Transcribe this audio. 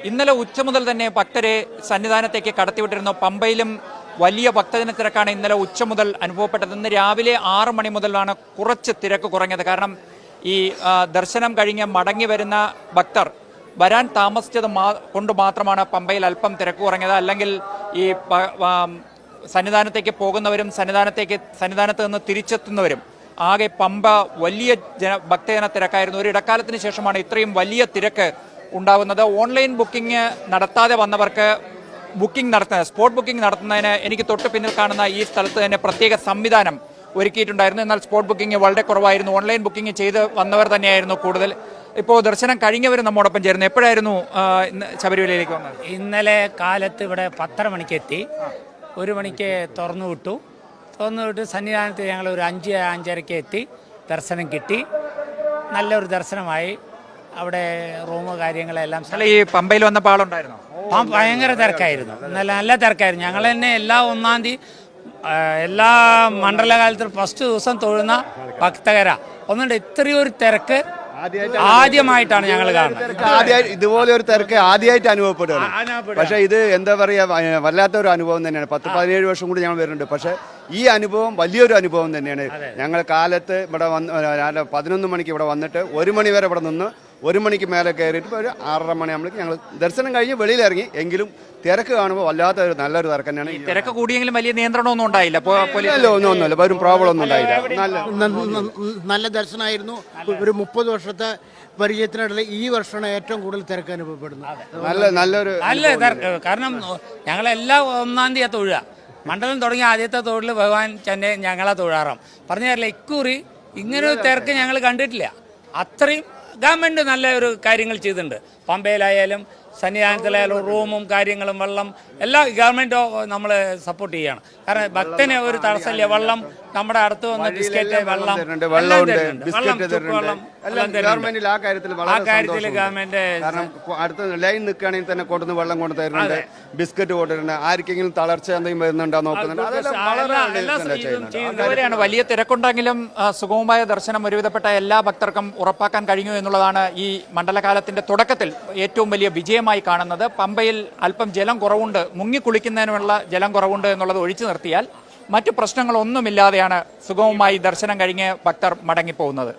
ഇന്നലെ ഉച്ച മുതൽ തന്നെ ഭക്തരെ സന്നിധാനത്തേക്ക് കടത്തിവിട്ടിരുന്നു. പമ്പയിലും വലിയ ഭക്തജന തിരക്കാണ് ഇന്നലെ ഉച്ച മുതൽ അനുഭവപ്പെട്ടത്. ഇന്ന് രാവിലെ 6 മണി മുതലാണ് കുറച്ച് തിരക്ക് കുറഞ്ഞത്. കാരണം ഈ ദർശനം കഴിഞ്ഞ് മടങ്ങി വരുന്ന ഭക്തർ വരാൻ താമസിച്ചത് കൊണ്ട് മാത്രമാണ് പമ്പയിൽ അല്പം തിരക്ക് കുറഞ്ഞത്. അല്ലെങ്കിൽ ഈ സന്നിധാനത്തേക്ക് പോകുന്നവരും സന്നിധാനത്ത് നിന്ന് തിരിച്ചെത്തുന്നവരും ആകെ പമ്പ വലിയ ഭക്തജന തിരക്കായിരുന്നു. ഒരു ഇടക്കാലത്തിന് ശേഷമാണ് ഇത്രയും വലിയ തിരക്ക് ഉണ്ടാകുന്നത്. ഓൺലൈൻ ബുക്കിംഗ് നടത്താതെ വന്നവർക്ക് സ്പോട്ട് ബുക്കിംഗ് നടത്തുന്നതിന് എനിക്ക് തൊട്ട് പിന്നിൽ കാണുന്ന ഈ സ്ഥലത്ത് തന്നെ പ്രത്യേക സംവിധാനം ഒരുക്കിയിട്ടുണ്ടായിരുന്നു. എന്നാൽ സ്പോട്ട് ബുക്കിംഗ് വളരെ കുറവായിരുന്നു. ഓൺലൈൻ ബുക്കിംഗ് ചെയ്ത് വന്നവർ തന്നെയായിരുന്നു കൂടുതൽ. ഇപ്പോൾ ദർശനം കഴിഞ്ഞവർ നമ്മോടൊപ്പം ചേരുന്നു. എപ്പോഴായിരുന്നു ശബരിമലയിലേക്ക് വന്നത്? ഇന്നലെ കാലത്ത് ഇവിടെ 10:30 മണിക്ക് എത്തി. 1 മണിക്ക് തുറന്നു വിട്ടു സന്നിധാനത്ത് ഞങ്ങൾ ഒരു 5-5:30 എത്തി. ദർശനം കിട്ടി. നല്ലൊരു ദർശനമായി. അവിടെ റൂമ് കാര്യങ്ങളെല്ലാം ഈ പമ്പയിൽ വന്നപ്പോൾ ആളുണ്ടായിരുന്നു. ഭയങ്കര തിരക്കായിരുന്നു. നല്ല തിരക്കായിരുന്നു. ഞങ്ങൾ തന്നെ എല്ലാ 1-ാം തീയതി എല്ലാ മണ്ഡലകാലത്തും ഫസ്റ്റ് ദിവസം തൊഴുന്ന ഭക്തകര ഒന്നുണ്ട്. ഇത്രയൊരു തിരക്ക് ആദ്യമായിട്ടാണ് ഞങ്ങൾ കാണുന്നത്. ഇതുപോലെ ഒരു തിരക്ക് ആദ്യമായിട്ട് അനുഭവപ്പെടുകയാണ്. പക്ഷെ ഇത് എന്താ പറയാ, വല്ലാത്തൊരു അനുഭവം തന്നെയാണ്. 10-17 വർഷം കൂടി ഞങ്ങൾ വരുന്നുണ്ട്. പക്ഷെ ഈ അനുഭവം വലിയൊരു അനുഭവം തന്നെയാണ്. ഞങ്ങൾ കാലത്ത് ഇവിടെ 11 മണിക്ക് ഇവിടെ വന്നിട്ട് 1 മണി വരെ ഇവിടെ നിന്ന് 1 മണിക്ക് മേലെ കയറിയിട്ട് ഒരു 6:30 മണിയാകുമ്പോഴേക്ക് ഞങ്ങൾ ദർശനം കഴിഞ്ഞ് വെളിയിലിറങ്ങി. എങ്കിലും തിരക്ക് കാണുമ്പോൾ വല്ലാത്ത നല്ലൊരു തിരക്ക് തന്നെയാണ്. തിരക്ക് കൂടിയെങ്കിലും വലിയ നിയന്ത്രണമൊന്നും ഉണ്ടായില്ല. ഒന്നുമില്ല, ഒരു പ്രോബ്ലം ഒന്നും ഉണ്ടായില്ല. നല്ല ദർശനമായിരുന്നു. ഒരു 30 വർഷത്തെ പരിചയത്തിനിടയിൽ ഈ വർഷമാണ് ഏറ്റവും കൂടുതൽ തിരക്ക് അനുഭവപ്പെടുന്നത്. നല്ലൊരു തിരക്ക്. കാരണം ഞങ്ങളെല്ലാം 1-ാം തീയതി തൊഴുക. മണ്ഡലം തുടങ്ങിയ ആദ്യത്തെ തൊഴിൽ ഭഗവാൻ തന്നെ ഞങ്ങളെ തൊഴാറാം. പറഞ്ഞു തരില്ല, ഇക്കുറി ഇങ്ങനൊരു തിരക്ക് ഞങ്ങൾ കണ്ടിട്ടില്ല. അത്രയും ഗവൺമെൻറ് നല്ല ഒരു കാര്യങ്ങൾ ചെയ്തിട്ടുണ്ട്. പമ്പയിലായാലും സന്നിധാനത്തിലായാലും റൂമും കാര്യങ്ങളും വെള്ളം എല്ലാം ഗവൺമെൻറ് നമ്മൾ സപ്പോർട്ട് ചെയ്യാണ്. കാരണം ഭക്തന് ഒരു തടസ്സമില്ല. വെള്ളം നമ്മുടെ അടുത്ത് വന്ന് ബിസ്ക്കറ്റ് വെള്ളം ആ കാര്യത്തിൽ ഗവൺമെന്റ് അടുത്ത ലൈൻ നിൽക്കുകയാണെങ്കിൽ തന്നെ കൊണ്ടുവന്ന് വെള്ളം കൊണ്ടു തരുന്നുണ്ട്, ബിസ്ക്കറ്റ് കൊണ്ടുവരുന്നുണ്ട്. ആർക്കെങ്കിലും തളർച്ച എന്തെങ്കിലും വരുന്നുണ്ടോ നോക്കുന്നുണ്ട്. ഇതുവരെയാണ് വലിയ തിരക്കുണ്ടെങ്കിലും സുഗമമായ ദർശനം ഒരുവിധപ്പെട്ട എല്ലാ ഭക്തർക്കും ഉറപ്പാക്കാൻ കഴിഞ്ഞു എന്നുള്ളതാണ് ഈ മണ്ഡലകാലത്തിന്റെ തുടക്കത്തിൽ ഏറ്റവും വലിയ വിജയമായി കാണുന്നത്. പമ്പയിൽ അല്പം ജലം കുറവുണ്ട്, മുങ്ങിക്കുളിക്കുന്നതിനുള്ള ജലം കുറവുണ്ട് എന്നുള്ളത് ഒഴിച്ചു നിർത്തിയാൽ മറ്റു പ്രശ്നങ്ങളൊന്നുമില്ലാതെയാണ് സുഗമമായി ദർശനം കഴിഞ്ഞ് ഭക്തർ മടങ്ങിപ്പോകുന്നത്.